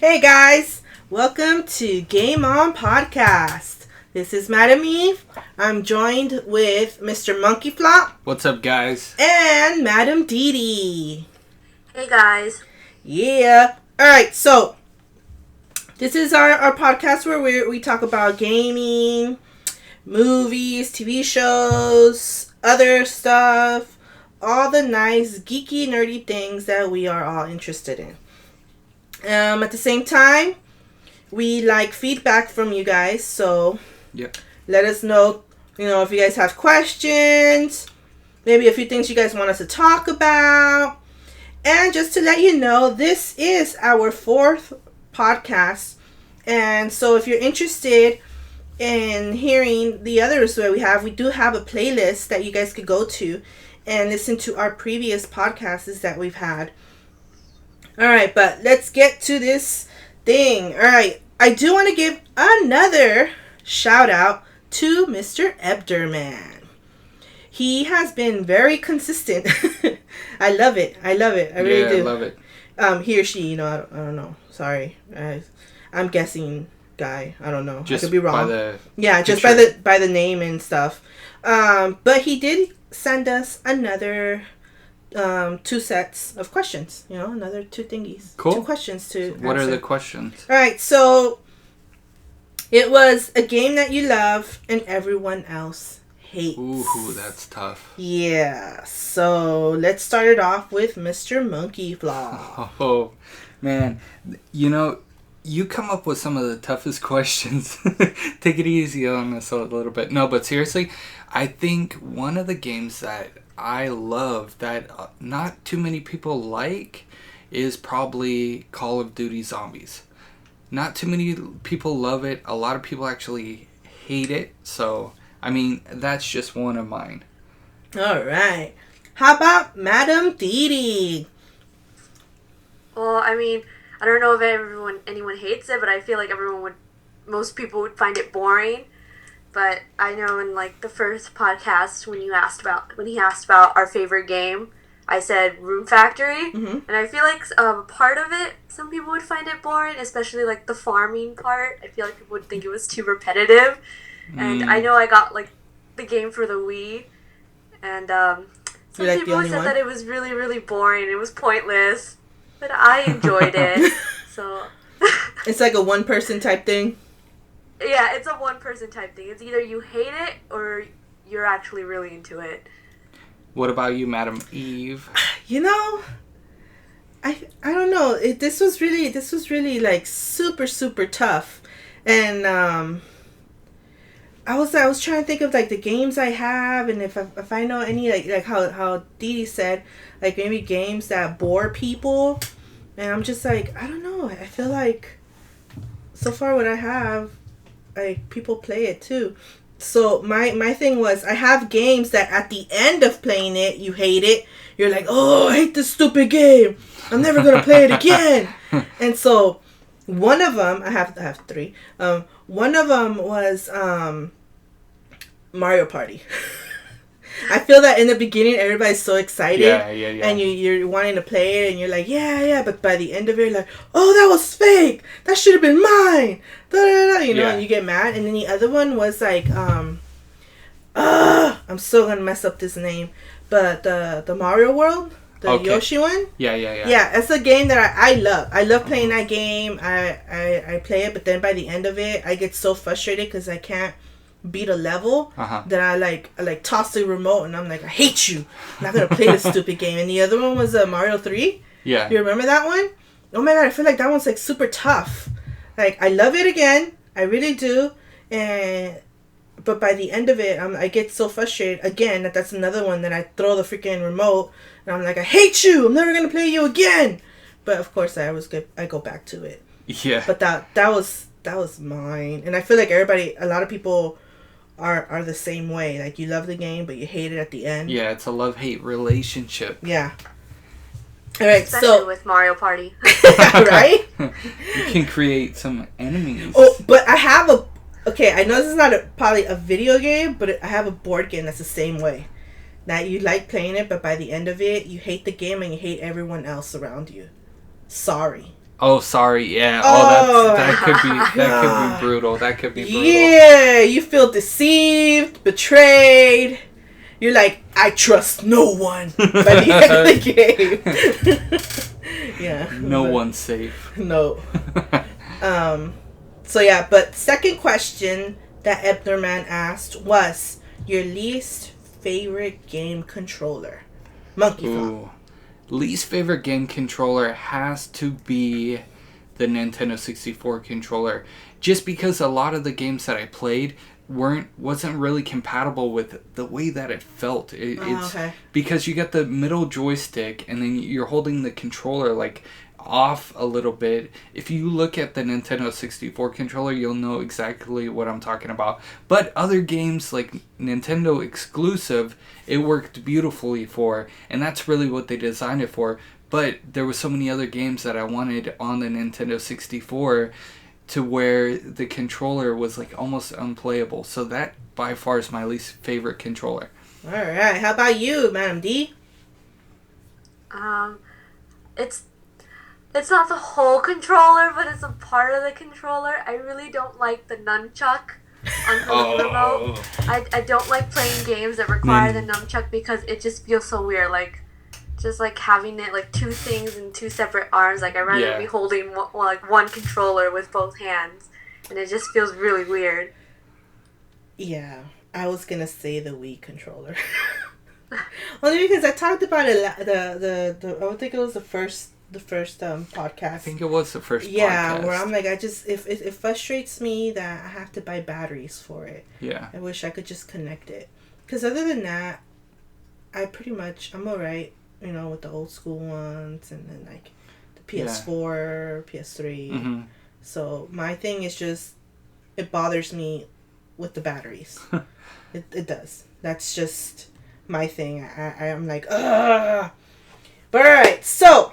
Hey guys, welcome to Game On Podcast. This is Madam Eve. I'm joined with Mr. MonkeyFlop. What's up, guys? And Madam Dee. Hey guys. Yeah. Alright, so this is our podcast where we talk about gaming, movies, TV shows, other stuff, all the nice, geeky, nerdy things that we are all interested in. At the same time, we like feedback from you guys, so let us know, if you guys have questions, maybe a few things you guys want us to talk about. And just to let you know, this is our 4th podcast, and so if you're interested in hearing the others that we do have a playlist that you guys could go to and listen to our previous podcasts that we've had. Alright, but let's get to this thing. Alright, I do want to give another shout out to Mr. Ebderman. He has been very consistent. I love it. I really do. I love it. He or she, I don't know. Sorry. I'm guessing guy. I don't know. Just I could be wrong. Just by the name and stuff. But he did send us another 2 sets of questions. Another 2 thingies. Cool. 2 questions to What answer. are the questions? Alright, so it was a game that you love and everyone else hates. Ooh, that's tough. Yeah, so let's start it off with Mr. MonkeyFlop. Oh, man. You come up with some of the toughest questions. Take it easy on us a little bit. No, but seriously, I think one of the games that I love that not too many people like is probably Call of Duty Zombies. Not too many people love it. A lot of people actually hate it. So, that's just one of mine. All right. How about Madam Dee? Well, I don't know if anyone hates it, but I feel like most people would find it boring. But I know in the first podcast when he asked about our favorite game, I said Room Factory, and I feel like part of it, some people would find it boring, especially the farming part. I feel like people would think it was too repetitive. And I know I got the game for the Wii, and some people said that it was really, really boring. It was pointless, but I enjoyed it. So it's like a one-person type thing. Yeah, it's a one-person type thing. It's either you hate it or you're actually really into it. What about you, Madam Eve? I don't know. This was really super, super tough, and I was trying to think of the games I have, and if I know any like how Dee said, maybe games that bore people, and I'm just I don't know. I feel like so far what I have, people play it too. So my thing was, I have games that at the end of playing it, you hate it. You're like, oh, I hate this stupid game. I'm never gonna play it again. And so one of them, I have 3. One of them was Mario Party. I feel that in the beginning, everybody's so excited. Yeah. And you're wanting to play it, and you're like, yeah. But by the end of it, you're like, oh, that was fake. That should have been mine. And you get mad. And then the other one was I'm still going to mess up this name. But the Mario World, the Yoshi one. Yeah. Yeah, it's a game that I love. I love playing that game. I play it, but then by the end of it, I get so frustrated because I can't beat a level that I toss the remote and I'm like, I hate you. I'm not gonna play this stupid game. And the other one was Mario 3. Yeah. You remember that one? Oh my god, I feel like that one's super tough. I love it again. I really do. But by the end of it, I get so frustrated again that's another one that I throw the freaking remote and I'm like, I hate you. I'm never gonna play you again. But of course I go back to it. Yeah. But that was mine. And I feel like a lot of people are the same way. You love the game, but you hate it at the end. Yeah, it's a love-hate relationship. Yeah. All right, especially with Mario Party. Right? You can create some enemies. Oh, but I have I know this is not probably a video game, but I have a board game that's the same way. That you like playing it, but by the end of it, you hate the game and you hate everyone else around you. Sorry. Oh, sorry. Yeah. That could be brutal. That could be brutal. Yeah, you feel deceived, betrayed. You're like, I trust no one by the end of the game. Yeah. No one's safe. No. So yeah, but second question that Ebnerman asked was your least favorite game controller. MonkeyFlop. Least favorite game controller has to be the Nintendo 64 controller. Just because a lot of the games that I played wasn't really compatible with the way that it felt. It's because you got the middle joystick and then you're holding the controller like off a little bit. If you look at the Nintendo 64 controller, you'll know exactly what I'm talking about. But other games like Nintendo exclusive, it worked beautifully for, and that's really what they designed it for. But there were so many other games that I wanted on the Nintendo 64 to where the controller was like almost unplayable. So that by far is my least favorite controller. All right, how about you, Madam D? It's not the whole controller, but it's a part of the controller. I really don't like the nunchuck on the remote. I don't like playing games that require the nunchuck because it just feels so weird. Like, just like having it like two things in two separate arms. Like, I'd rather be holding one controller with both hands. And it just feels really weird. Yeah, I was going to say the Wii controller. Only because I talked about it, I think it was the first podcast. I think it was the first podcast. Yeah, where I'm like, it frustrates me that I have to buy batteries for it. Yeah. I wish I could just connect it. Because other than that, I'm alright, with the old school ones and then like the PS4, PS3. Mm-hmm. So my thing is just, it bothers me with the batteries. It does. That's just my thing. I'm like, ugh. But alright, so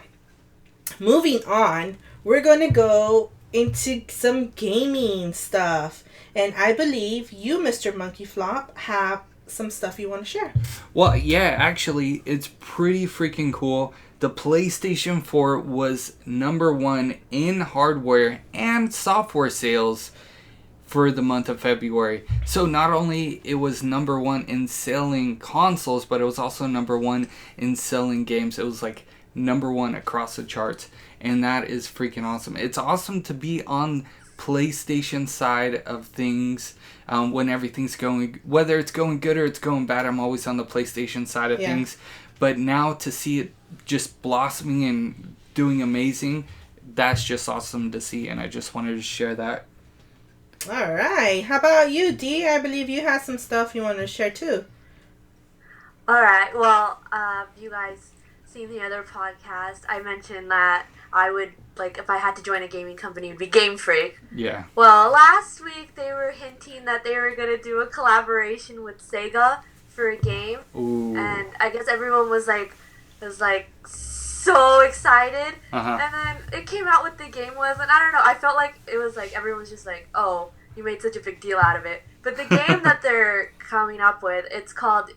moving on, we're going to go into some gaming stuff. And I believe you, Mr. MonkeyFlop, have some stuff you want to share. Well, yeah, actually, it's pretty freaking cool. The PlayStation 4 was #1 in hardware and software sales for the month of February. So not only it was #1 in selling consoles, but it was also #1 in selling games. It was like #1 across the charts, and that is freaking awesome. It's awesome to be on PlayStation side of things when everything's going, whether it's going good or it's going bad. I'm always on the PlayStation side of things, but now to see it just blossoming and doing amazing, that's just awesome to see, and I just wanted to share that. All right, how about you, D? I believe you have some stuff you want to share too. All right, well, you guys seen the other podcast, I mentioned that I would, like, if I had to join a gaming company, it would be Game Freak. Yeah. Well, last week they were hinting that they were going to do a collaboration with Sega for a game. Ooh. And I guess everyone was so excited. Uh-huh. And then it came out what the game was, and I don't know, I felt like it was like, everyone was just like, oh, you made such a big deal out of it. But the game that they're coming up with, it's called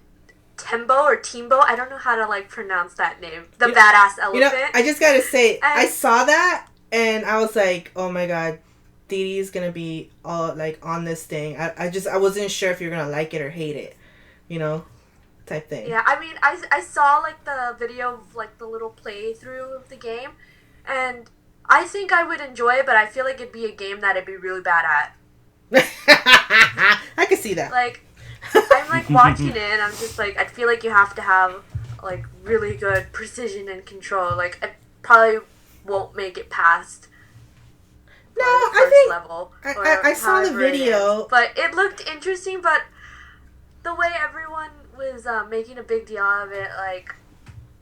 Tembo or Timbo. I don't know how to pronounce that name. The Badass Elephant. I just gotta say, I saw that and I was like, oh my god, Dee Dee's gonna be all on this thing. I wasn't sure if you're gonna like it or hate it, type thing. Yeah, I mean, I saw the video of the little playthrough of the game, and I think I would enjoy it, but I feel like it'd be a game that I'd be really bad at. I could see that. I'm watching it and I'm just I feel like you have to have really good precision and control. I probably won't make it past the first level. I saw the video. But it looked interesting, but the way everyone was making a big deal out of it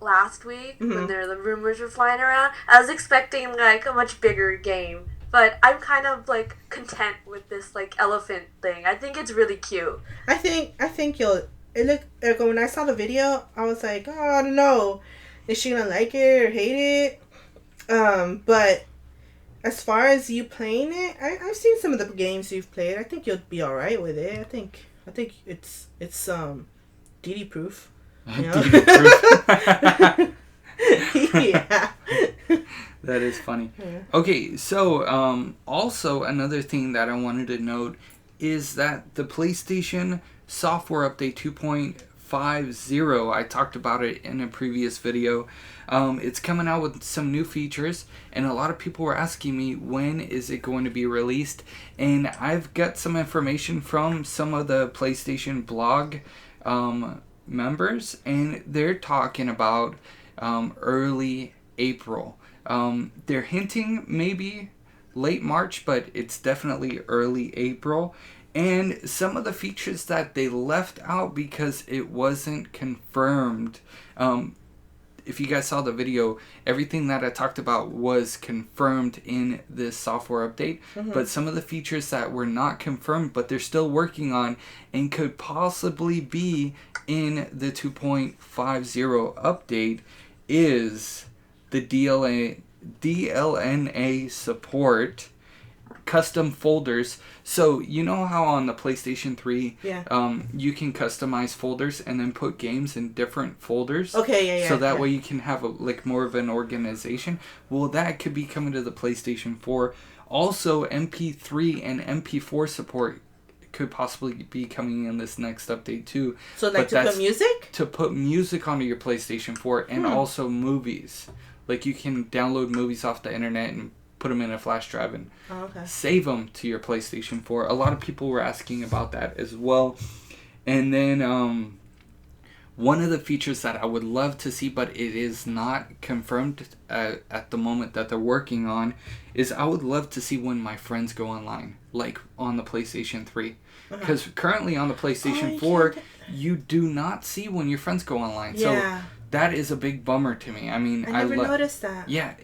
last week when the rumors were flying around, I was expecting a much bigger game. But I'm kind of content with this elephant thing. I think it's really cute. I think you'll. It looked when I saw the video, I was like, oh, I don't know, is she gonna like it or hate it? But as far as you playing it, I've seen some of the games you've played. I think you'll be all right with it. I think it's DD proof. DD proof. Yeah. That is funny. Yeah. Okay, so also another thing that I wanted to note is that the PlayStation software update 2.50, I talked about it in a previous video. It's coming out with some new features, and a lot of people were asking me when is it going to be released, and I've got some information from some of the PlayStation blog members, and they're talking about early April. They're hinting maybe late March, but it's definitely early April. And some of the features that they left out because it wasn't confirmed. If you guys saw the video, everything that I talked about was confirmed in this software update. Mm-hmm. But some of the features that were not confirmed, but they're still working on and could possibly be in the 2.50 update is the dlna support, custom folders. So you know how on the PlayStation 3 you can customize folders and then put games in different folders? Okay, so that way you can have more of an organization. Well, that could be coming to the PlayStation 4. Also, MP3 and MP4 support could possibly be coming in this next update too. So like to put music? To put music onto your PlayStation 4 and also movies. Like you can download movies off the internet and put them in a flash drive and save them to your PlayStation 4. A lot of people were asking about that as well. And then one of the features that I would love to see, but it is not confirmed at the moment that they're working on, is I would love to see when my friends go online, like on the PlayStation 3. Because currently on the PlayStation 4, you do not see when your friends go online. Yeah. So that is a big bummer to me. I mean, I never noticed that. Yeah,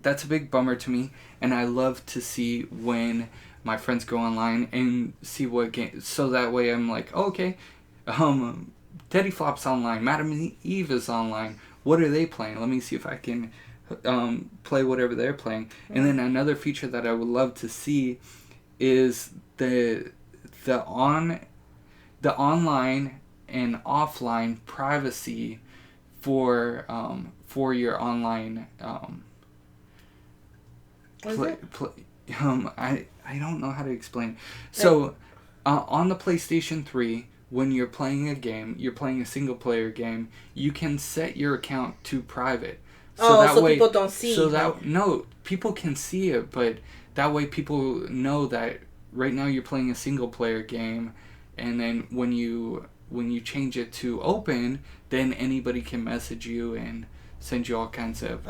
that's a big bummer to me, and I love to see when my friends go online and see what game. So that way, I'm like, oh, okay, Teddy Flop's online, Madam Eve is online. What are they playing? Let me see if I can play whatever they're playing. And then another feature that I would love to see is the online and offline privacy for your online I don't know how to explain. So on the PlayStation 3, when you're playing a game, you're playing a single player game, you can set your account to private. So way, people don't see. No, people can see it, but that way people know that right now you're playing a single player game, and then when you change it to open, then anybody can message you and send you all kinds of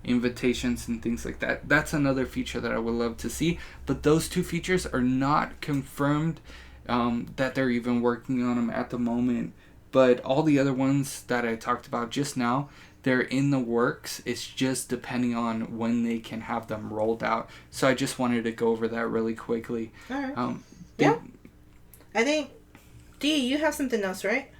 invitations and things like that. That's another feature that I would love to see. But those two features are not confirmed that they're even working on them at the moment. But all the other ones that I talked about just now, they're in the works. It's just depending on when they can have them rolled out. So I just wanted to go over that really quickly. All right. I think, Dee, you have something else, right?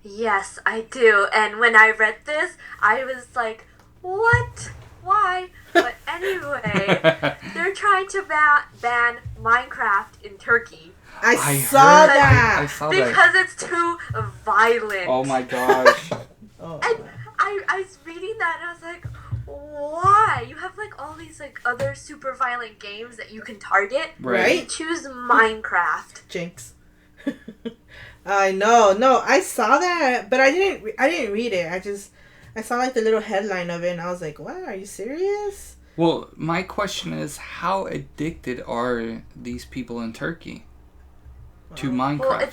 Yes, I do. And when I read this, I was like, what? Why? But anyway, they're trying to ban Minecraft in Turkey. I saw that. Because it's too violent. Oh my gosh. And I was reading that and I was like, why? You have like all these like other super violent games that you can target. Right. You choose Minecraft. Jinx. I know. No, I saw that, but I didn't read it. I saw like the little headline of it and I was like, what? Are you serious? Well, my question is, how addicted are these people in Turkey to Minecraft? Well,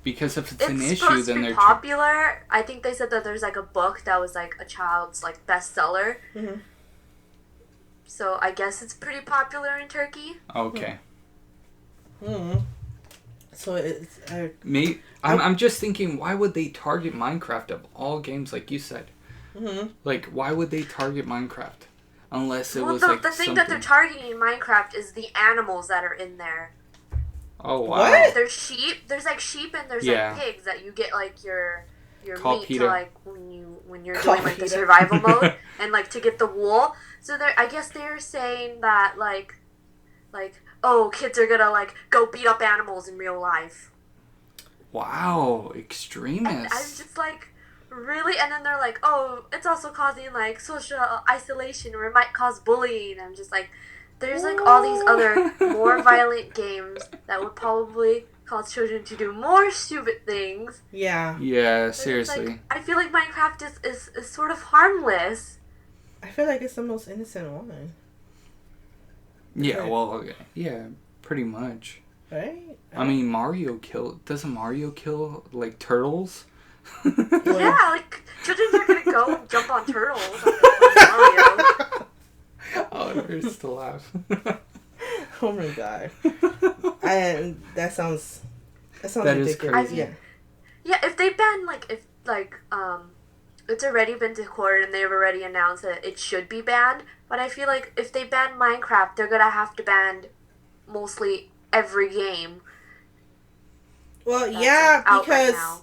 because if it's an issue, then they're popular. I think they said that there's like a book that was like a child's like bestseller. Mm-hmm. So I guess it's pretty popular in Turkey. Okay. Hmm. So it's I'm just thinking, why would they target Minecraft of all games, like you said? Mm-hmm. Like, why would they target Minecraft unless it was like the thing that they're targeting in Minecraft is the animals that are in there. Oh wow! What? There's sheep. There's like sheep and there's like pigs that you get like your meat to like when you're doing like the survival mode and like to get the wool. So I guess they're saying that like oh, kids are gonna like go beat up animals in real life. Wow, extremists! I was just like, really? And then they're like, oh, it's also causing like social isolation, or it might cause bullying. I'm just like, there's like all these other more violent games that would probably cause children to do more stupid things. Yeah. Yeah, But seriously. it's like, I feel like Minecraft is sort of harmless. I feel like it's the most innocent one. Yeah, well, yeah, pretty much. Right? I mean, doesn't Mario kill, like, turtles? Yeah, like, children are gonna go jump on turtles on Mario. Oh, it hurts to laugh. Oh my god. And that sounds ridiculous. Is crazy. Yeah, if they ban, it's already been declared and they've already announced that it should be banned, but I feel like if they ban Minecraft, they're gonna have to ban mostly every game. Well, that's, yeah, out right because now.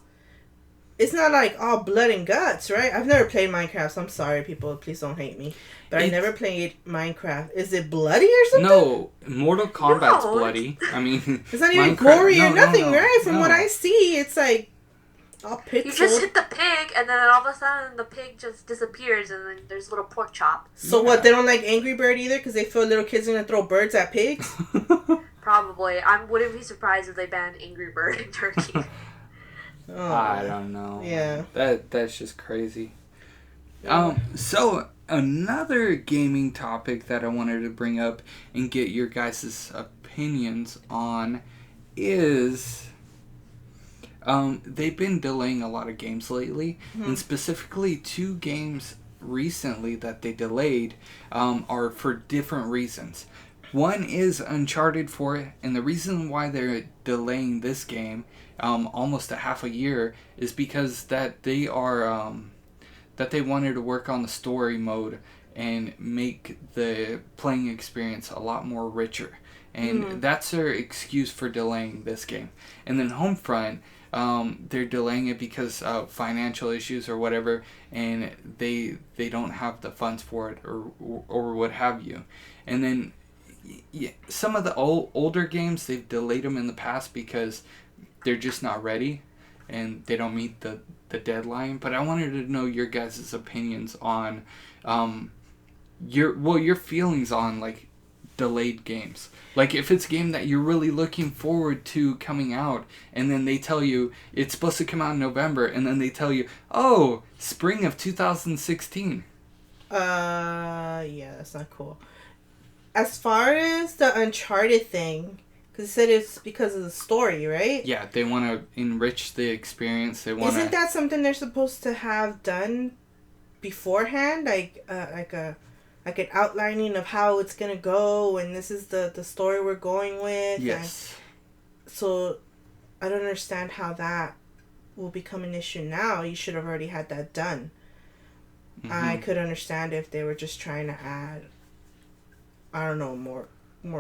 it's not like all blood and guts, right? I've never played Minecraft, so I'm sorry, people. Please don't hate me. But I never played Minecraft. Is it bloody or something? No, Mortal Kombat's No, bloody. I mean, It's not even Minecraft- gory or no, nothing, no, right? From no. what I see, it's like all pixel. You just hit the pig, and then all of a sudden the pig just disappears, and then there's a little pork chop. So Yeah. what? They don't like Angry Bird either because they feel little kids are gonna throw birds at pigs. Probably. I wouldn't be surprised if they banned Angry Bird in Turkey. Oh, I don't know. Yeah. That's just crazy. So another gaming topic that I wanted to bring up and get your guys' opinions on is they've been delaying a lot of games lately, and specifically 2 games recently that they delayed are for different reasons. One is Uncharted 4, and the reason why they're delaying this game almost a half a year is because that they are that they wanted to work on the story mode and make the playing experience a lot more richer, and that's their excuse for delaying this game. And then Homefront, they're delaying it because of financial issues or whatever, and they don't have the funds for it or what have you. And then some of the older games, they've delayed them in the past because they're just not ready and they don't meet the deadline. But I wanted to know your guys' opinions on your feelings on like delayed games. Like if it's a game that you're really looking forward to coming out and then they tell you it's supposed to come out in November and then they tell you, oh, spring of 2016. Yeah, that's not cool. As far as the Uncharted thing, because it said it's because of the story, right? Yeah, they want to enrich the experience. They want. Isn't that something they're supposed to have done beforehand, like an outlining of how it's gonna go, and this is the story we're going with? Yes. So, I don't understand how that will become an issue now. You should have already had that done. Mm-hmm. I could understand if they were just trying to add, I don't know, more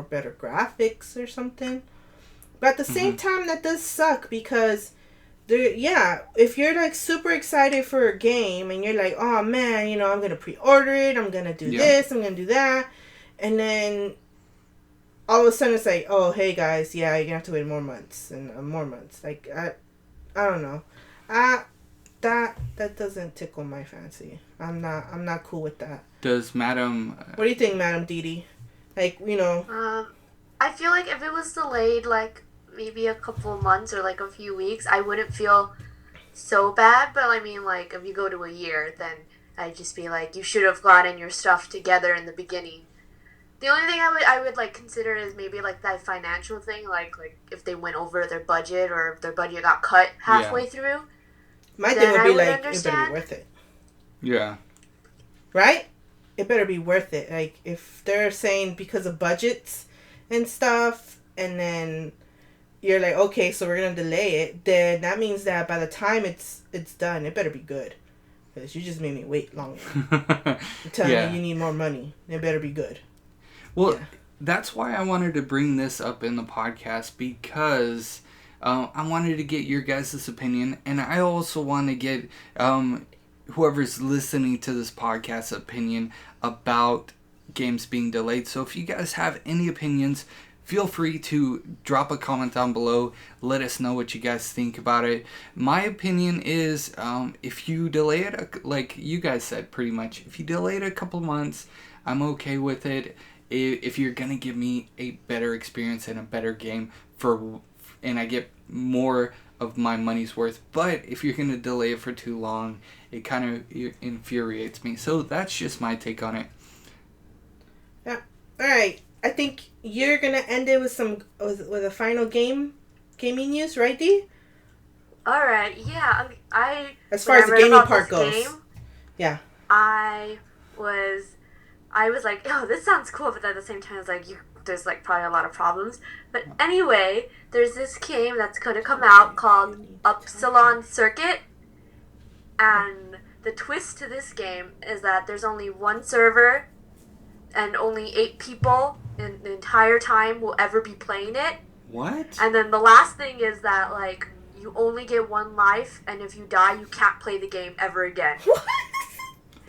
better graphics or something. But at the same time, that does suck because if you're like super excited for a game and you're like, oh man, I'm gonna pre-order it, I'm gonna do this, I'm gonna do that, and then all of a sudden it's like, oh hey guys, you're gonna have to wait more months and more months. Like I don't know, that doesn't tickle my fancy. I'm not cool with that. Does Madam? What do you think, Madam Didi? Like, I feel like if it was delayed, like, maybe a couple of months or, like, a few weeks, I wouldn't feel so bad. But, I mean, like, if you go to a year, then I'd just be like, you should have gotten your stuff together in the beginning. The only thing I would like, consider is maybe, like, that financial thing. Like if they went over their budget or if their budget got cut halfway through. My thing would be like, understand. it better be worth it. Yeah. Right? It better be worth it. Like, if they're saying because of budgets and stuff, and then you're like, okay, so we're going to delay it, then that means that by the time it's done, it better be good. Because you just made me wait longer. You're telling me you need more money. It better be good. Well, that's why I wanted to bring this up in the podcast, because I wanted to get your guys' opinion, and I also want to get whoever's listening to this podcast opinion about games being delayed. So if you guys have any opinions, feel free to drop a comment down below. Let us know what you guys think about it. My opinion is, if you delay it, like you guys said, pretty much, if you delay it a couple months, I'm okay with it. If you're gonna give me a better experience and a better game and I get more of my money's worth. But if you're gonna delay it for too long, it kind of infuriates me. So that's just my take on it. Yeah. All right. I think you're gonna end it with a final gaming news, right, Dee? All right. Yeah. As far as the gaming part goes. Yeah. I was like, oh, this sounds cool, but at the same time, it's like, there's like probably a lot of problems. But anyway, there's this game that's going to come out called Upsilon Circuit. And the twist to this game is that there's only one server and only 8 people in the entire time will ever be playing it. What? And then the last thing is that, like, you only get 1 life, and if you die, you can't play the game ever again. What?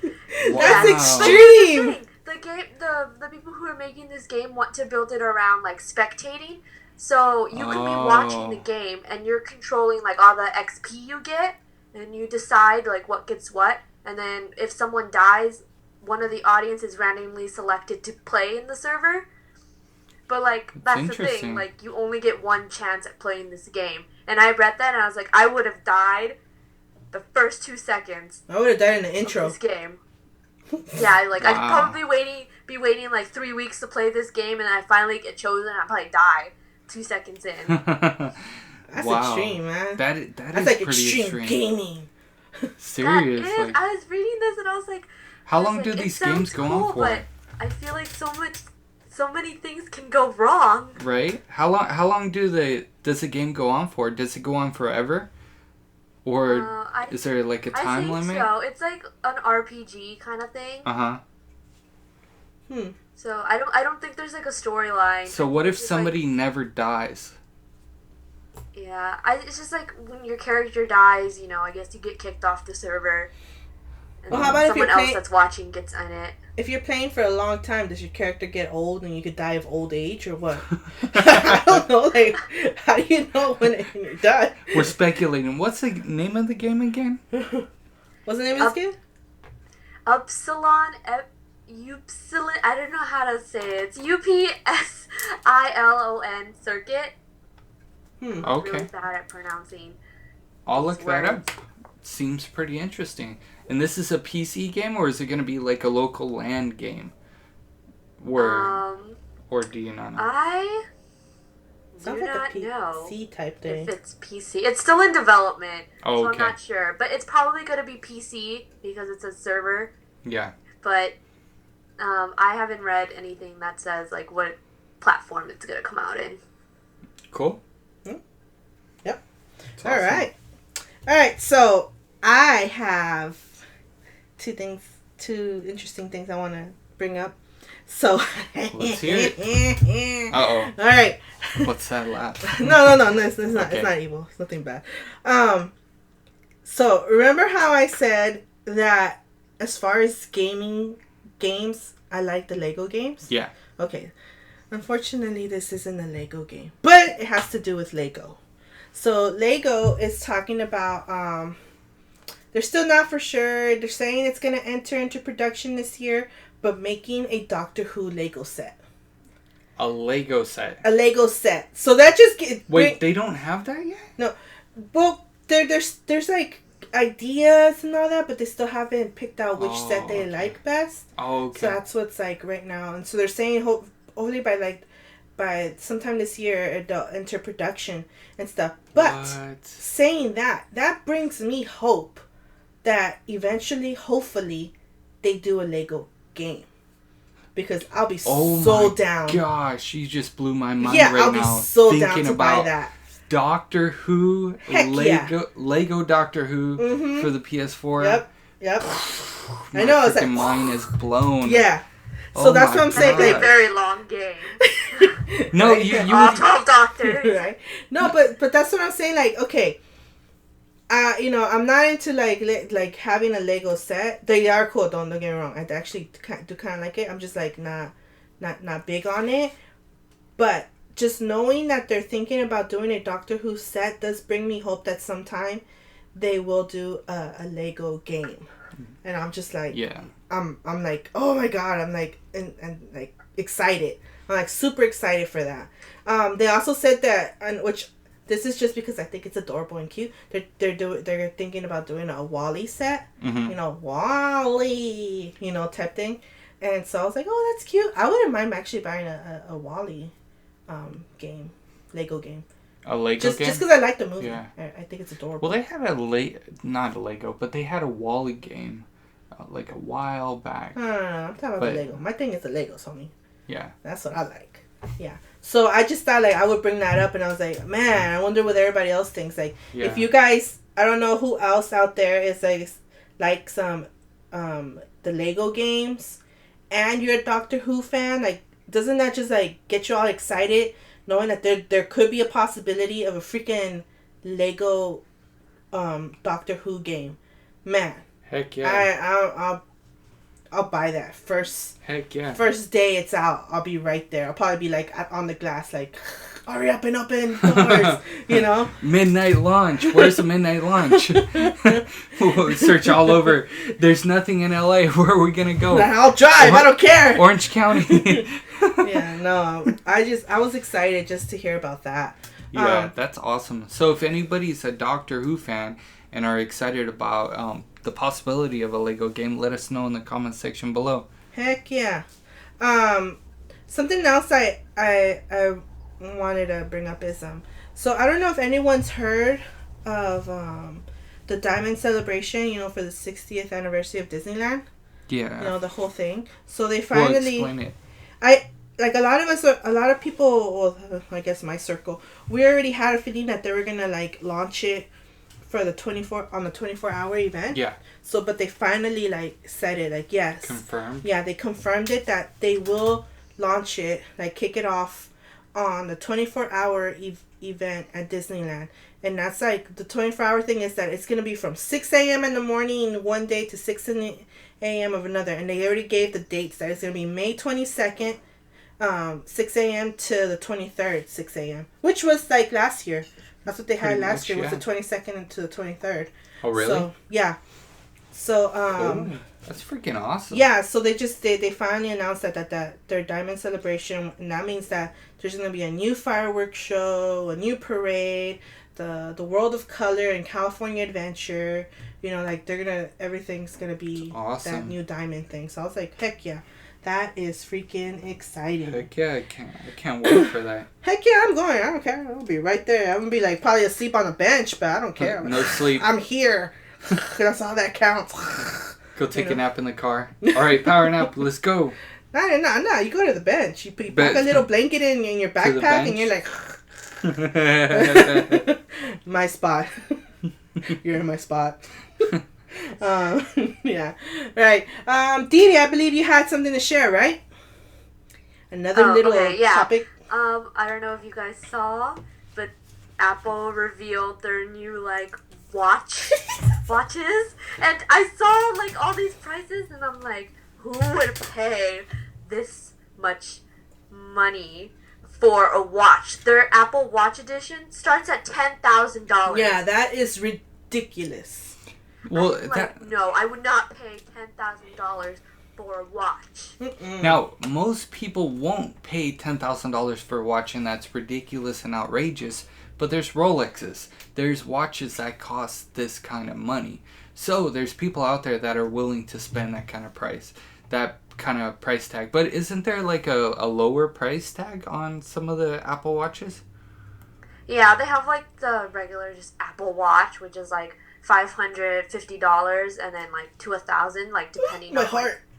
Wow. That's extreme. The people who are making this game want to build it around like spectating, so you can be watching the game and you're controlling like all the XP you get, and you decide like what gets what, and then if someone dies, one of the audience is randomly selected to play in the server. But like that's the thing, like you only get 1 chance at playing this game, and I read that and I was like, I would have died the first 2 seconds. I would have died in the intro. Of this game. Yeah, like, wow. I'd probably be waiting like 3 weeks to play this game, and I finally get chosen, and I'd probably die 2 seconds in. That's extreme, man. That's is like pretty extreme gaming. Serious. Like, I was reading this, and I was like, how long do these games go on for? But I feel like so many things can go wrong. Right? How long does the game go on for? Does it go on forever? Or is there like a time limit? So it's like an RPG kind of thing. So I don't think there's like a storyline. So what if somebody never dies? Yeah, it's just like when your character dies, you know, I guess you get kicked off the server. And well, how about someone else that's watching gets in it? If you're playing for a long time, does your character get old and you could die of old age or what? I don't know. Like, how do you know when you're done? We're speculating. What's the name of the game again? What's the name of this game? Upsilon. I don't know how to say it. It's Upsilon Circuit. Okay. I'm really bad at pronouncing. I'll look that up. Seems pretty interesting. And this is a PC game, or is it going to be like a local LAN game? Or do you not know? I Sounds do like not a PC know type thing. if it's PC. It's still in development, so I'm not sure. But it's probably going to be PC because it's a server. Yeah. But I haven't read anything that says like what platform it's going to come out in. Cool. Yep. That's All awesome. right. So I have two interesting things I want to bring up. So let's hear it. Uh-oh. All right. What's that laugh? No. It's not. Okay. It's not evil. It's nothing bad. So remember how I said that as far as games, I like the Lego games? Yeah. Okay. Unfortunately, this isn't a Lego game, but it has to do with Lego. So Lego is talking about, they're still not for sure. They're saying it's going to enter into production this year, but making a Doctor Who Lego set. A Lego set. A Lego set. So that just wait, they don't have that yet? No. Well, there's like ideas and all that, but they still haven't picked out which set they like best. Oh, okay. So that's what's like right now, and so they're saying hopefully by sometime this year it'll enter production and stuff. But saying that brings me hope that eventually, hopefully, they do a Lego game. Because I'll be so down. Gosh, you just blew my mind right now. I'll be so down to buy that. Doctor Who, Lego Doctor Who for the PS4. Yep. My I know. It's like mine is blown. Yeah. So that's what I'm saying. It's a very long game. No, you all 12 doctors. Right? No, but that's what I'm saying. Like, okay, I'm not into like having a Lego set. They are cool. Don't get me wrong. I actually do kind of like it. I'm just like not big on it. But just knowing that they're thinking about doing a Doctor Who set does bring me hope that sometime they will do a Lego game. And I'm just like, I'm like, oh my god, I'm like, and like excited. I'm like super excited for that. They also said that, and which this is just because I think it's adorable and cute. They're thinking about doing a Wall-E set, Wall-E, type thing. And so I was like, oh, that's cute. I wouldn't mind actually buying a Wall-E game, Lego game. A Lego game? Just because I like the movie. Yeah. I think it's adorable. Well, they had not a Lego, but they had a Wall-E game like a while back. No, I'm talking about the Lego. My thing is the Legos, homie. Yeah. That's what I like. Yeah. So I just thought like I would bring that up, and I was like, man, I wonder what everybody else thinks. Like, if you guys, I don't know who else out there is like some the Lego games, and you're a Doctor Who fan. Like, doesn't that just like get you all excited knowing that there could be a possibility of a freaking Lego Doctor Who game? Man. Heck yeah. I'll buy that first. Heck yeah. First day it's out, I'll be right there. I'll probably be like on the glass, like, hurry up and open doors, Midnight launch. Where's the midnight launch? We'll search all over. There's nothing in LA. Where are we gonna go? I'll drive. I don't care. Orange County. Yeah, no. I was excited just to hear about that. Yeah, that's awesome. So if anybody's a Doctor Who fan and are excited about the possibility of a Lego game, let us know in the comment section below. Heck yeah. Something else I wanted to bring up is so I don't know if anyone's heard of the Diamond Celebration, for the 60th anniversary of Disneyland. Yeah. The whole thing. So they finally explain it. a lot of people, well, I guess my circle, we already had a feeling that they were gonna like launch it for the 24-hour event. Yeah. So, but they finally like said it, like, yes. Confirmed. Yeah, they confirmed it that they will launch it, like kick it off on the 24-hour event at Disneyland. And that's like, the 24-hour thing is that it's going to be from 6 a.m. in the morning one day to 6 a.m. of another. And they already gave the dates that it's going to be May 22nd, 6 a.m. to the 23rd, 6 a.m. Which was like last year. That's what they had last year, was the 22nd to the 23rd. Oh, really? So, yeah. So, cool. That's freaking awesome. Yeah, so they finally announced that their Diamond Celebration, and that means that there's going to be a new fireworks show, a new parade, the World of Color and California Adventure, like everything's going to be awesome. That new Diamond thing. So I was like, heck yeah. That is freaking exciting. Heck yeah, I can't wait for that. Heck yeah, I'm going. I don't care. I'll be right there. I'm going to be like probably asleep on the bench, but I don't care. No sleep. I'm here. That's all that counts. Go take a nap in the car. All right, power nap. Let's go. No. You go to the bench. You put a little blanket in your backpack, and you're like, my spot. You're in my spot. Yeah. Right. Didi, I believe you had something to share, right? Another topic. I don't know if you guys saw, but Apple revealed their new watches, and I saw all these prices, and I'm like, who would pay this much money for a watch? Their Apple Watch edition starts at $10,000. Yeah, that is ridiculous. Well, no, I would not pay $10,000 for a watch. Mm-mm. Now, most people won't pay $10,000 for a watch, and that's ridiculous and outrageous. But there's Rolexes. There's watches that cost this kind of money. So there's people out there that are willing to spend that kind of price tag. But isn't there a lower price tag on some of the Apple Watches? Yeah, they have the regular just Apple Watch, which is $550, and then to $1,000, depending on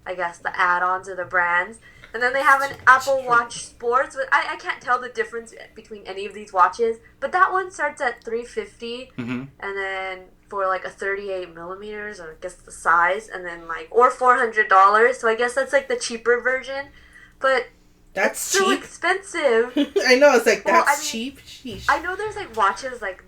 I guess the add-ons or the brands. And then they have an Apple Watch Sports. But I can't tell the difference between any of these watches. But that one starts at $350, and then for a 38 millimeters, or I guess the size, and then or $400. So I guess that's the cheaper version. But That's so cheap. expensive. I know, it's like, Well, that's I mean, cheap. Sheesh. I know there's like watches like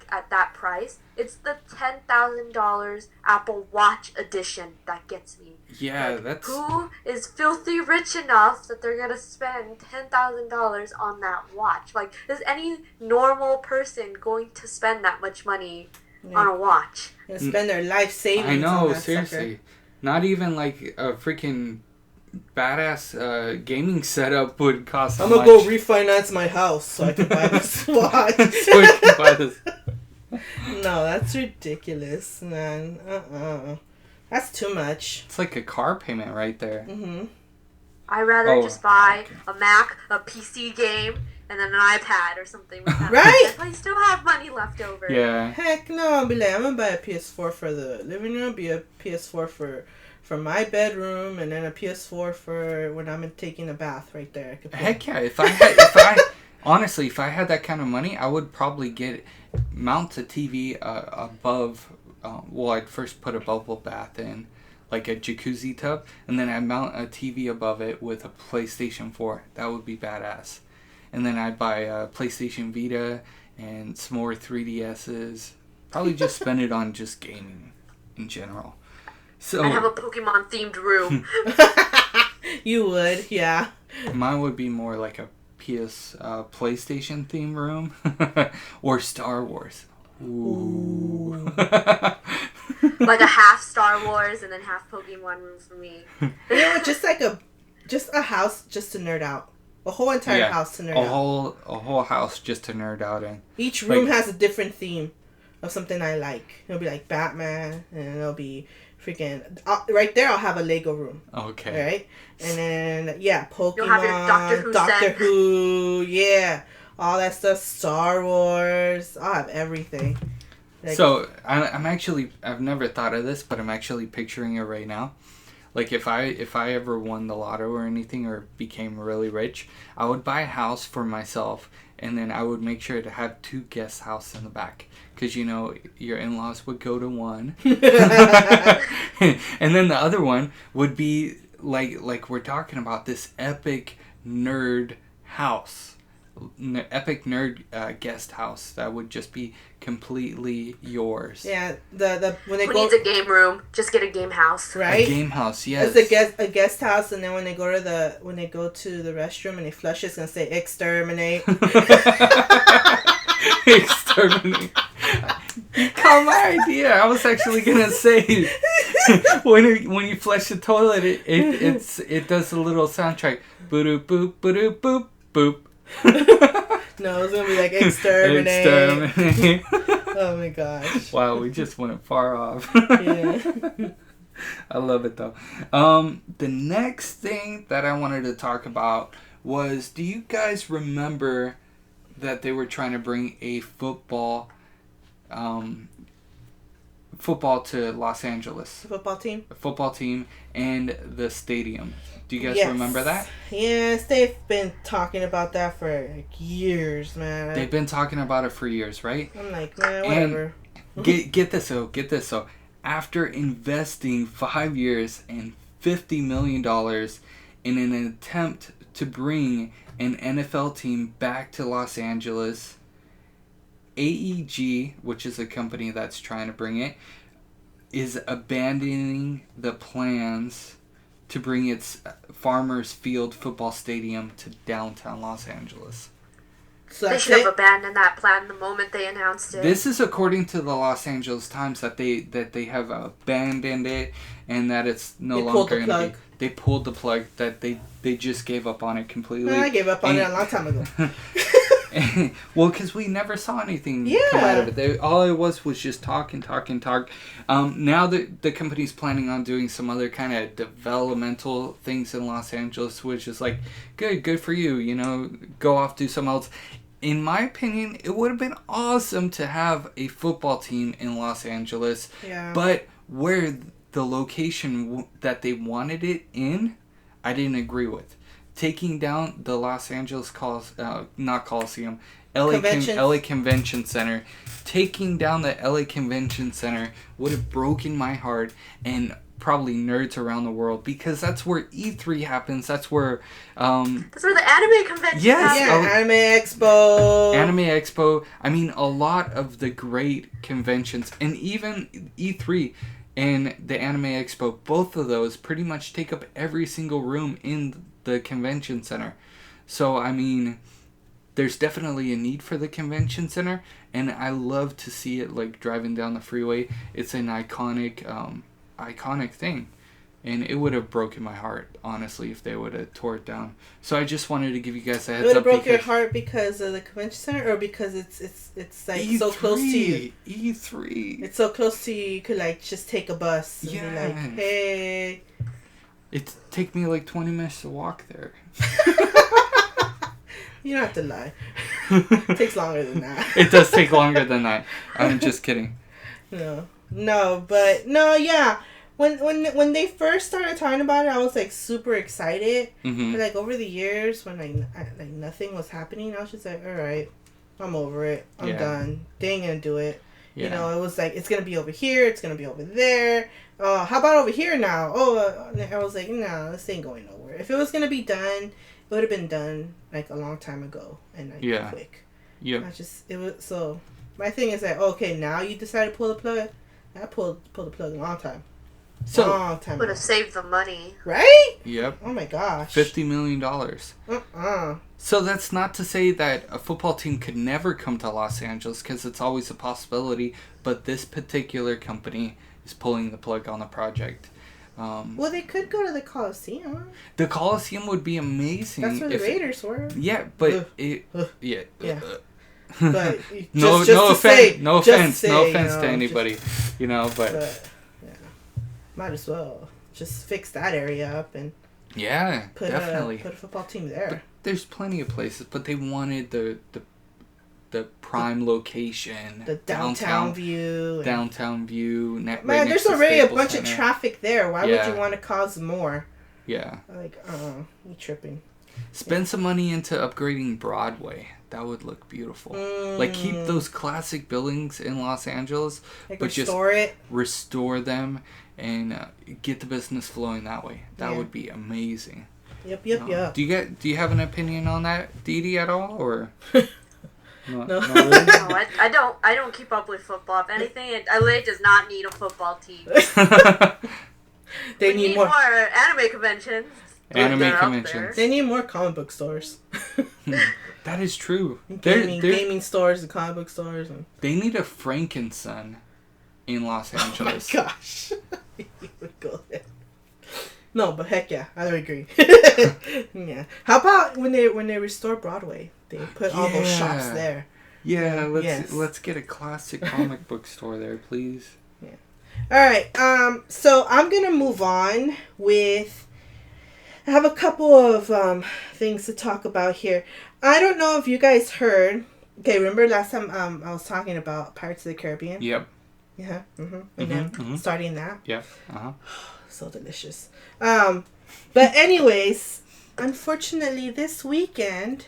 at that price. It's the $10,000 Apple Watch edition that gets me. Yeah, like, that's... Who is filthy rich enough that they're gonna spend $10,000 on that watch? Like, is any normal person going to spend that much money on a watch? Gonna spend their life savings I know, on that seriously. sucker. Not even like a freaking badass gaming setup would cost I'm much. gonna go refinance my house so I can buy this watch. So I can buy this. No, that's ridiculous, man. That's too much. It's like a car payment right there. Mm-hmm. I'd rather just buy a Mac, a PC game, and then an iPad or something. With that Right? I still have money left over. Yeah. Heck no, I'll be like, I'm gonna buy a PS4 for the living room, be a PS4 for my bedroom, and then a PS4 for when I'm taking a bath right there. I could play. Heck yeah! Honestly, if I had that kind of money, I would probably mount a TV above. Well, I'd first put a bubble bath in, like a jacuzzi tub, and then I'd mount a TV above it with a PlayStation 4. That would be badass. And then I'd buy a PlayStation Vita and some more 3DSs. Probably just spend it on just gaming in general. So I have a Pokemon themed room. You would, yeah. Mine would be more like a PlayStation theme room or Star Wars. Ooh. Like a half Star Wars and then half Pokemon room for me. You know what? Just a house just to nerd out. A whole entire house to nerd out. A whole house just to nerd out in. Each room has a different theme of something I like. It'll be like Batman, and it'll be freaking... right there, I'll have a Lego room. Okay. Right? And then, Pokemon, You'll have your Doctor Who, yeah. All that stuff, Star Wars. I'll have everything. Like, so, I've never thought of this, but I'm actually picturing it right now. Like, if I ever won the lotto or anything or became really rich, I would buy a house for myself, and then I would make sure to have 2 guest houses in the back. Because, your in-laws would go to one. And then the other one would be, like we're talking about, this epic nerd house. Epic nerd guest house that would just be completely yours. Yeah, when they Who go... needs a game room? Just get a game house. Right? A game house, yes. It's a guest house, and then when they go to the restroom and they flush, it's gonna say exterminate. Exterminate. You caught my idea. I was actually gonna say when you flush the toilet, it does a little soundtrack. Boop boop boop boop boop. No, it's gonna be like exterminate. Exterminate. Oh my gosh. Wow, we just went far off. Yeah. I love it though. The next thing that I wanted to talk about was, do you guys remember that they were trying to bring a football to Los Angeles? Football team? A football team and the stadium. Do you guys remember that? Yes, they've been talking about that for like years, man. They've been talking about it for years, right? I'm like, man, whatever. And get this though. After investing 5 years and $50 million in an attempt to bring an NFL team back to Los Angeles, AEG, which is a company that's trying to bring it, is abandoning the plans to bring its Farmers Field football stadium to downtown Los Angeles. So They should have abandoned that plan the moment they announced it. This is according to the Los Angeles Times that they have abandoned it and that it's no longer going to be. They pulled the plug. That they just gave up on it completely. I gave up on it a long time ago. Well, because we never saw anything come out of it. All it was just talk. Now the company's planning on doing some other kind of developmental things in Los Angeles, which is like, good for you. Go off, do something else. In my opinion, it would have been awesome to have a football team in Los Angeles. Yeah. But where the location that they wanted it in, I didn't agree with. Taking down the Los Angeles LA Convention Center. Taking down the LA Convention Center would have broken my heart, and probably nerds around the world, because that's where E3 happens. That's where that's where the anime convention yes, happens. Yeah, Anime Expo. Anime Expo. I mean, a lot of the great conventions, and even E3 and the Anime Expo, both of those pretty much take up every single room in the convention center. So, I mean, there's definitely a need for the convention center, and I love to see it, like, driving down the freeway. It's an iconic thing. And it would have broken my heart, honestly, if they would have tore it down. So I just wanted to give you guys a heads up. It would have broke your heart because of the convention center, or because it's like E3, so close to you? E3. It's so close to you, you could like just take a bus and be like, hey. It take me like 20 minutes to walk there. You don't have to lie. It takes longer than that. It does take longer than that. I'm just kidding. Yeah. When they first started talking about it, I was like super excited. Mm-hmm. But like over the years, when like nothing was happening, I was just like, all right, I'm over it. I'm done. They ain't gonna do it. Yeah. You know, it was like, it's gonna be over here. It's gonna be over there. How about over here now? I was like, no, this ain't going nowhere. If it was gonna be done, it would have been done like a long time ago and like quick. Yeah. So my thing is like, okay, now you decided to pull the plug. I pulled the plug a long time. So would have saved the money, right? Yep. Oh my gosh. $50 million. So that's not to say that a football team could never come to Los Angeles, because it's always a possibility. But this particular company is pulling the plug on the project. Well, they could go to the Coliseum. The Coliseum would be amazing. That's where the Raiders were. Yeah, but yeah. But no offense to anybody, but yeah, might as well just fix that area up and definitely put a football team there. But there's plenty of places, but they wanted the prime location, the downtown view. Man, there's already a bunch of traffic there. Why would you want to cause more? Yeah. Like, you tripping. Spend some money into upgrading Broadway. That would look beautiful. Like, keep those classic buildings in Los Angeles, like, but restore them and get the business flowing that way. That would be amazing. Yep. Do you have an opinion on that, Dee Dee, at all, or? No. No, I don't keep up with football. If anything, LA does not need a football team. They need more anime conventions. They need more comic book stores. That is true. Gaming stores and comic book stores. They need a Frankenson in Los Angeles. Oh my gosh. You would go there. No, but heck yeah, I agree. Yeah. How about when they restore Broadway? They put all those shops there. Yeah, let's get a classic comic book store there, please. Yeah. All right. So I'm gonna move on with. I have a couple of things to talk about here. I don't know if you guys heard. Okay, remember last time I was talking about Pirates of the Caribbean? Yep. Yeah. Mm-hmm. And then starting that. Yeah. Uh-huh. So delicious. But anyways, unfortunately this weekend,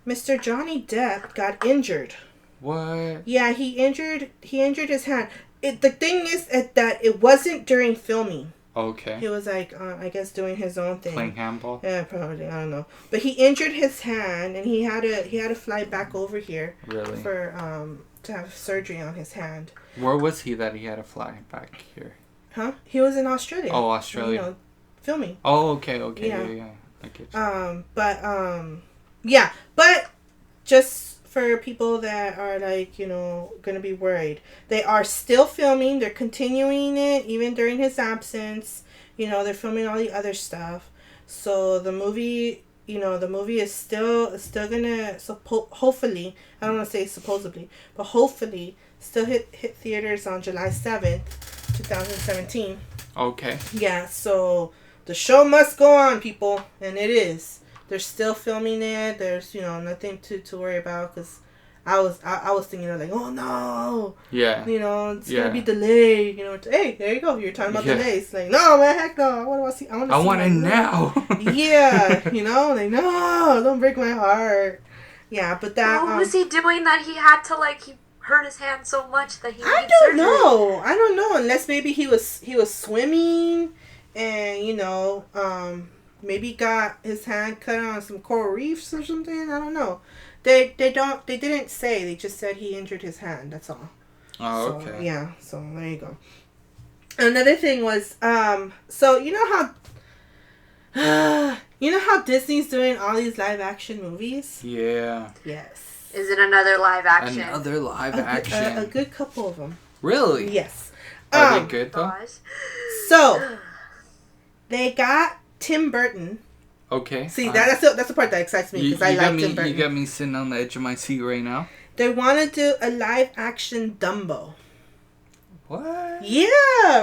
Mr. Johnny Depp got injured. What? Yeah, he injured his hand. The thing is that it wasn't during filming. Okay. He was like, I guess doing his own thing. Playing handball? Yeah, probably. I don't know. But he injured his hand, and he had to fly back over here. Really? For to have surgery on his hand. Where was he that he had to fly back here? Huh? He was in Australia. Oh, Australia. Filming. Oh, okay. Yeah. I get you. But just for people that are like, gonna be worried, they are still filming. They're continuing it even during his absence. They're filming all the other stuff. So the movie is still gonna hopefully, I don't want to say supposedly, but hopefully still hit theaters on July 7th, 2017. Okay. Yeah, so the show must go on, people, and it is. They're still filming it. There's, nothing to worry about, because I was thinking like, oh no. Yeah. It's gonna be delayed. Hey, there you go. You're talking about delays. Like, no, man, heck no. I want it now. Yeah, like, no, don't break my heart. Yeah, but that. What was he doing that he had to he hurt his hand so much that he I needs don't surgery? know. I don't know unless maybe he was swimming and maybe got his hand cut on some coral reefs or something. I don't know. They didn't say. They just said he injured his hand. That's all. Oh, okay. So, yeah. So there you go. Another thing was so you know how Disney's doing all these live action movies? Yeah. Yes. Is it another live action? Another live action. A good couple of them. Really? Yes. Are they good though? Gosh. So they got Tim Burton. Okay. See, that's the part that excites me because I like Tim Burton. You got me sitting on the edge of my seat right now. They want to do a live action Dumbo. What? Yeah,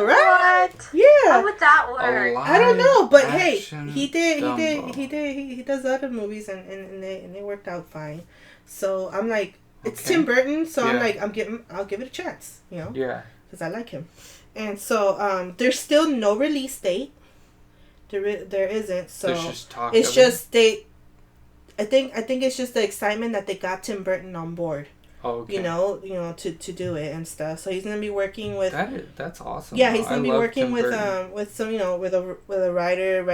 right? What? Yeah. How would that work? I don't know, but hey, Action he Dumbo. does other movies and they worked out fine. So I'm like, it's Okay. Tim Burton, so I'm Yeah. like, I'll give it a chance, Yeah. because I like him. And so there's still no release date. There isn't. So There's just talk it's of just I think it's just the excitement that they got Tim Burton on board. Oh, okay. To do it and stuff. So he's gonna be working with. That's awesome. Yeah, he's gonna be love working Tim with Burton. with some with a writer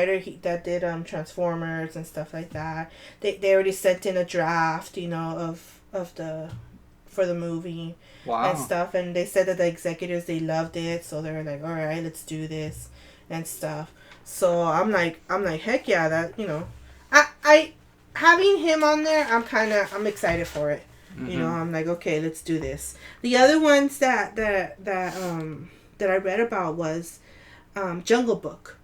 that did Transformers and stuff like that. They already sent in a draft for the movie Wow. and stuff, and they said that the executives, they loved it, so they were like, all right, let's do this and stuff. So I'm like heck yeah, that I having him on there, I'm excited for it. Mm-hmm. I'm like, okay, let's do this. The other ones that I read about was Jungle Book.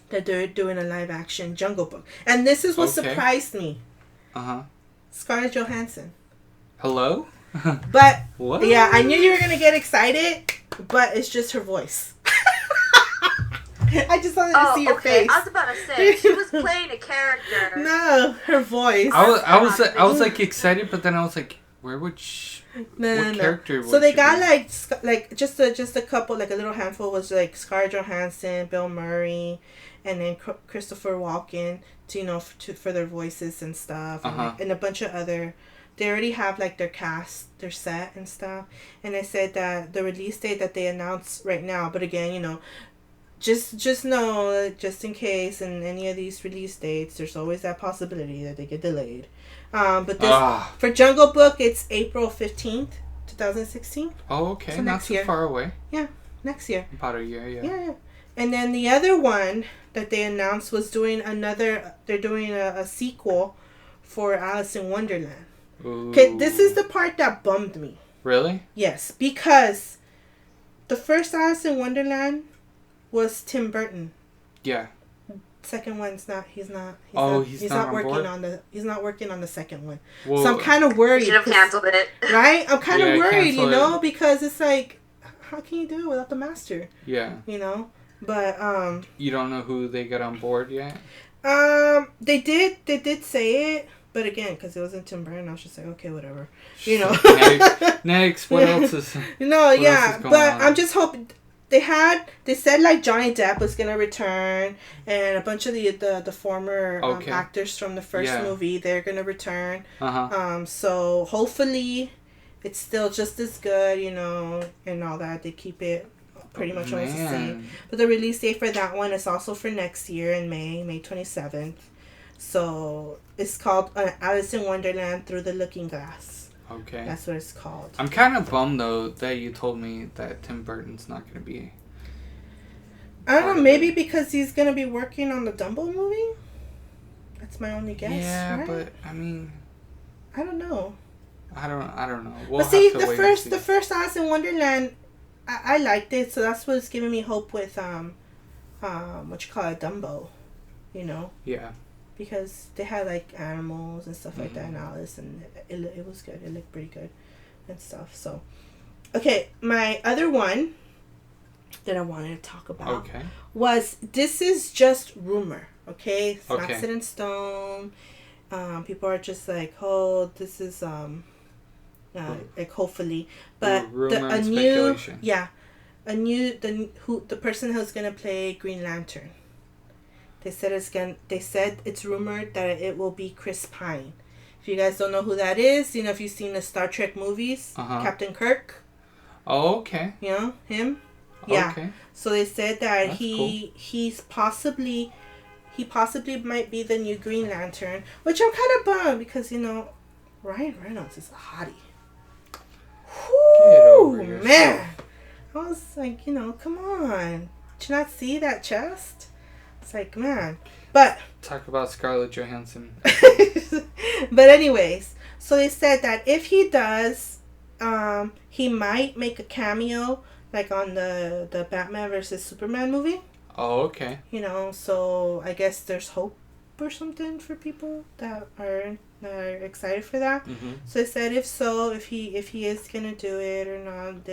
That they're doing a live action Jungle Book. And this is what surprised me. Uh-huh. Scarlett Johansson. Hello? But What? yeah, I knew you were gonna get excited, but it's just her voice. I just wanted to see your face. I was about to say she was playing a character. No, her voice. I was like excited, but then I was like, where would she... No. What character would So they she got be? like just a couple, like a little handful was like Scarlett Johansson, Bill Murray, and then Christopher Walken for their voices and stuff, and a bunch of other. They already have like their cast, their set and stuff, and they said that the release date that they announced right now. But again, just know, just in case in any of these release dates, there's always that possibility that they get delayed. But this for Jungle Book, it's April 15th, 2016. Oh, okay. So Not next too year. far away. Yeah, next year. About a year, yeah. Yeah. And then the other one that they announced was they're doing a sequel for Alice in Wonderland. Okay, this is the part that bummed me. Really? Yes, because the first Alice in Wonderland was Tim Burton. Yeah. Second one's not. He's not working on the second one. Well, So I'm kind of worried. Should have canceled it. Right? I'm kind of worried, cancel it. because it's like, how can you do it without the master? Yeah. But You don't know who they got on board yet? they did say it, but again, because it wasn't Tim Burton, I was just like, okay, whatever. Next, what else is... No, what else is going on? I'm just hoping. They said like Johnny Depp was gonna return, and a bunch of the former actors from the first movie, they're gonna return. So hopefully it's still just as good, and all that. They keep it pretty much almost the same. But the release date for that one is also for next year in May 27th. So it's called Alice in Wonderland Through the Looking Glass. Okay. That's what it's called. I'm kind of bummed, though, that you told me that Tim Burton's not going to be... I don't know, maybe because he's going to be working on the Dumbo movie? That's my only guess, Yeah, right? but, I mean... I don't know. I don't know. But see, the first Alice in Wonderland, I liked it, so that's what's giving me hope with, Dumbo, Yeah. Because they had like animals and stuff like that in Alice, and it was good. It looked pretty good and stuff. So, okay, my other one that I wanted to talk about was this is just rumor. Okay, it's not set in stone. People are just like, oh, this is like hopefully, but the person who's gonna play Green Lantern. They said it's rumored that it will be Chris Pine, If you guys don't know who that is, if you've seen the Star Trek movies, Captain Kirk. Oh, okay. Him. Yeah. Okay. So they said that That's he possibly might be the new Green Lantern, which I'm kind of bummed because Ryan Reynolds is a hottie. Whoo, man! I was like, come on. Did you not see that chest? It's like, man. But talk about Scarlet Johansen. But anyways, so they said that if he does, he might make a cameo like on the Batman versus Superman movie. Oh, okay. So I guess there's hope or something for people that are excited for that. Mm-hmm. So they said if he is gonna do it or not,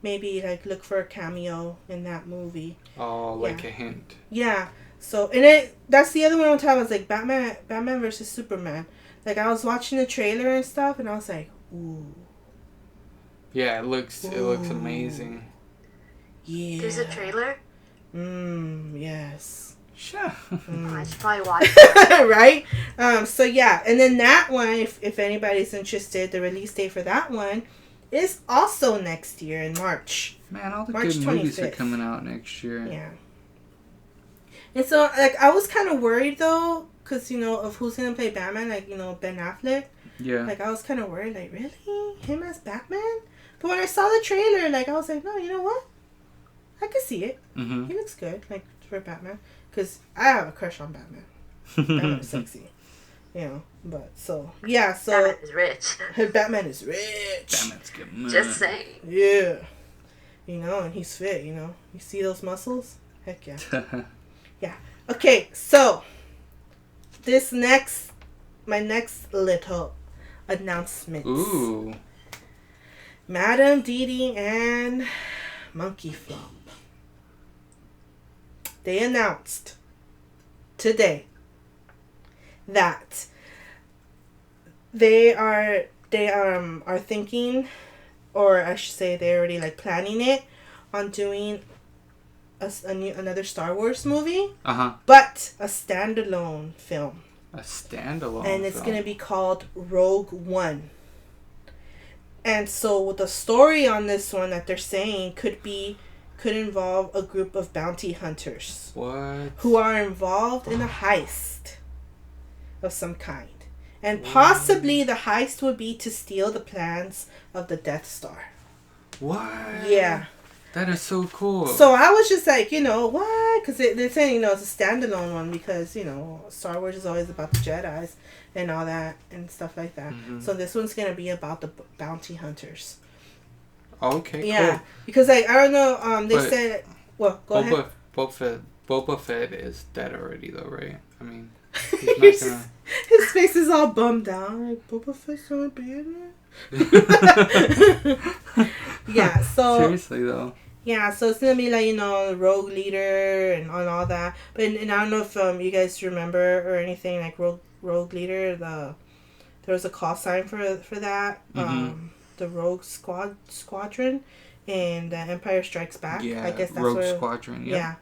maybe like look for a cameo in that movie. Oh, like a hint. Yeah. So that's the other one on top. I was like Batman versus Superman. Like I was watching the trailer and stuff, and I was like, ooh. Yeah, it looks amazing. Yeah. There's a trailer? Yes. Sure. I should probably watch it. Right? So yeah, and then that one, if anybody's interested, the release date for that one is also next year in March. Man, all the March good movies 25th. are coming out next year. Yeah. And so, like, I was kind of worried, though, because, of who's going to play Batman, like, Ben Affleck. Yeah. Like, I was kind of worried, like, really? Him as Batman? But when I saw the trailer, like, I was like, no, you know what? I can see it. Mm-hmm. He looks good, like, for Batman. Because I have a crush on Batman. Batman is sexy. But, so, yeah, so... Batman is rich. Batman is rich. Batman's good money. Just saying. Yeah. And he's fit, You see those muscles? Heck yeah. Yeah. Okay, so my next little announcement. Ooh. Madam Didi and MonkeyFlop. They announced today that they are thinking, or I should say they're already like planning it on doing another Star Wars movie, but a standalone film. A standalone and it's film. going to be called Rogue One. And so the story on this one that they're saying could involve a group of bounty hunters. What? Who are involved in a heist of some kind. And possibly the heist would be to steal the plans of the Death Star. What? Yeah. That is so cool. So I was just like, what? Because they're saying, it's a standalone one because, Star Wars is always about the Jedis and all that and stuff like that. Mm-hmm. So this one's going to be about the bounty hunters. Okay, yeah. cool. Because, I don't know, they said... Well, go ahead. Boba Fett is dead already, though, right? I mean, he's not gonna... His face is all bummed out. Like, Boba Fett's gonna be in it? Yeah, so... Seriously, though. Yeah, so it's gonna be like, Rogue Leader and all that. But and I don't know if you guys remember or anything, like Rogue Leader, there was a call sign for that. Mm-hmm. The Rogue Squadron in the Empire Strikes Back. Yeah, I guess that's Rogue Squadron, yeah.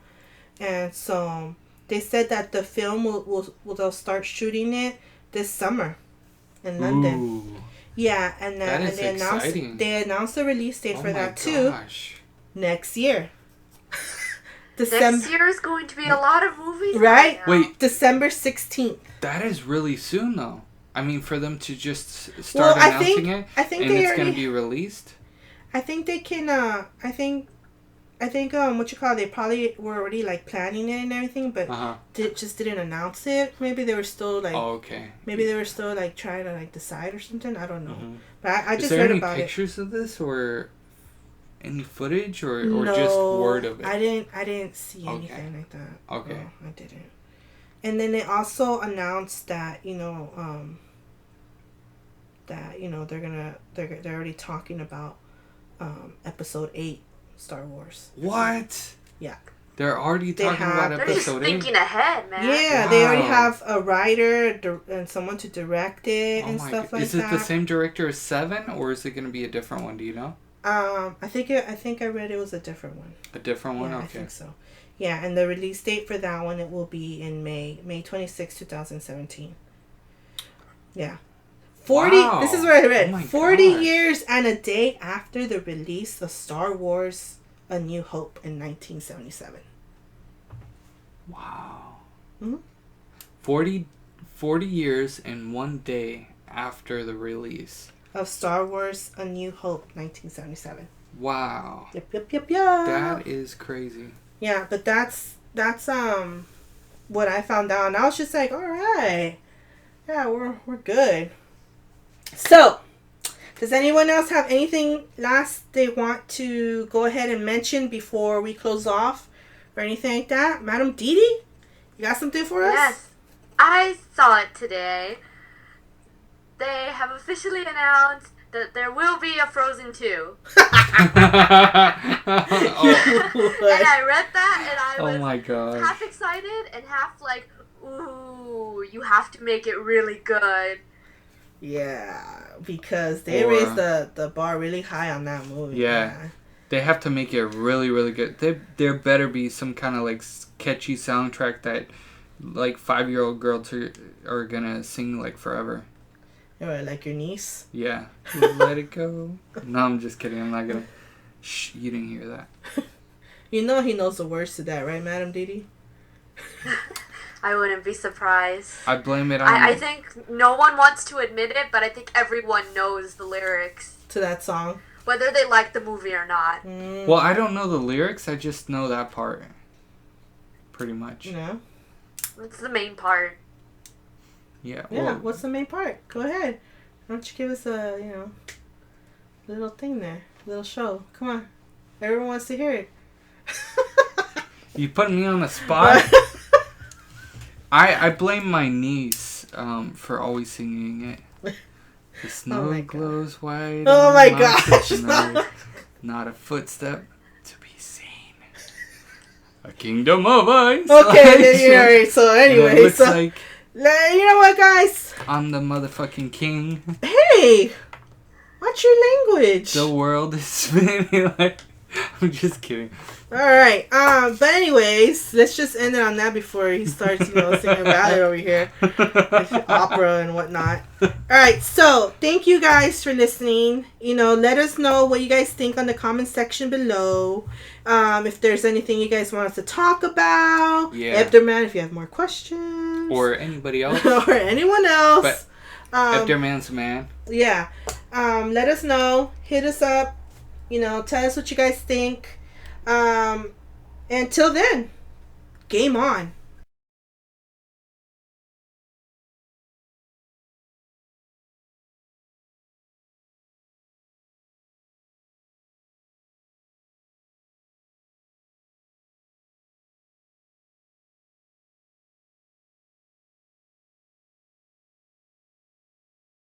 And so they said that the film they'll start shooting it this summer in London. Ooh. Yeah, and they announced the release date for that too. Next year. Next year is going to be a lot of movies. Right? Wait. December 16th. That is really soon, though. I mean, for them to just start announcing it, I think and it's going to be released? I think they can, I think they probably were already, like, planning it and everything, but just didn't announce it. Maybe they were still, like... Oh, okay. Maybe they were still, like, trying to, like, decide or something. I don't know. Mm-hmm. But I just read about it. Is there any pictures of this, or... any footage or no, just word of it? I didn't see anything like that. Okay. No, I didn't. And then they also announced that they're already talking about episode 8 Star Wars. What? Yeah. They're already talking about episode 8. They're just thinking ahead, man. Yeah, They already have a writer and someone to direct it and stuff like that. Is it the same director as 7, or is it going to be a different one? Do you know? I think I read it was a different one. A different one? Yeah, okay. I think so. Yeah, and the release date for that one, it will be in May 26, 2017. Yeah. 40. Wow. This is what I read. Oh my 40 gosh. years and a day after the release of Star Wars: A New Hope in 1977. Wow. Hmm? 40 years and 1 day after the release Of Star Wars: A New Hope, 1977. Wow. Yep. That is crazy. Yeah, but that's what I found out, and I was just like, all right, yeah, we're good. So, does anyone else have anything last they want to go ahead and mention before we close off, or anything like that? Madam Didi, you got something for us? Yes, I saw it today. They have officially announced that there will be a Frozen 2. Oh. And I read that and I was Oh my gosh. half excited and half like, ooh, you have to make it really good. Yeah, because they Or- raised the bar really high on that movie. Yeah. They have to make it really, really good. There better be some kind of like catchy soundtrack that like 5-year-old girls are gonna sing like forever. Or like your niece. Yeah. Let it go. No, I'm just kidding. I'm not gonna. Shh, you didn't hear that. You know he knows the words to that, right, Madam Didi? I wouldn't be surprised. I blame it on. I think no one wants to admit it, but I think everyone knows the lyrics, To that song. whether they like the movie or not. Well, I don't know the lyrics. I just know that part. Pretty much. You know? It's the main part. Yeah. Yeah, Well, what's the main part? Go ahead. Why don't you give us a, little thing there. Little show. Come on. Everyone wants to hear it. you put me on the spot. I blame my niece for always singing it. The snow my glows white. Oh on my the gosh. mountain snow, not a footstep to be seen. A kingdom of ice. Okay, alright. So And it anyway, looks so like you know what, guys? I'm the motherfucking king. Hey, what's your language? The world is spinning like. I'm just kidding. All right. But anyways, let's just end it on that before he starts, singing about it over here, opera and whatnot. All right. So thank you guys for listening. Let us know what you guys think on the comment section below. If there's anything you guys want us to talk about. Yeah. Epderman, if you have more questions. Or anybody else. or anyone else. But Epderman's a man. Yeah. Let us know. Hit us up. Tell us what you guys think. Until then, game on.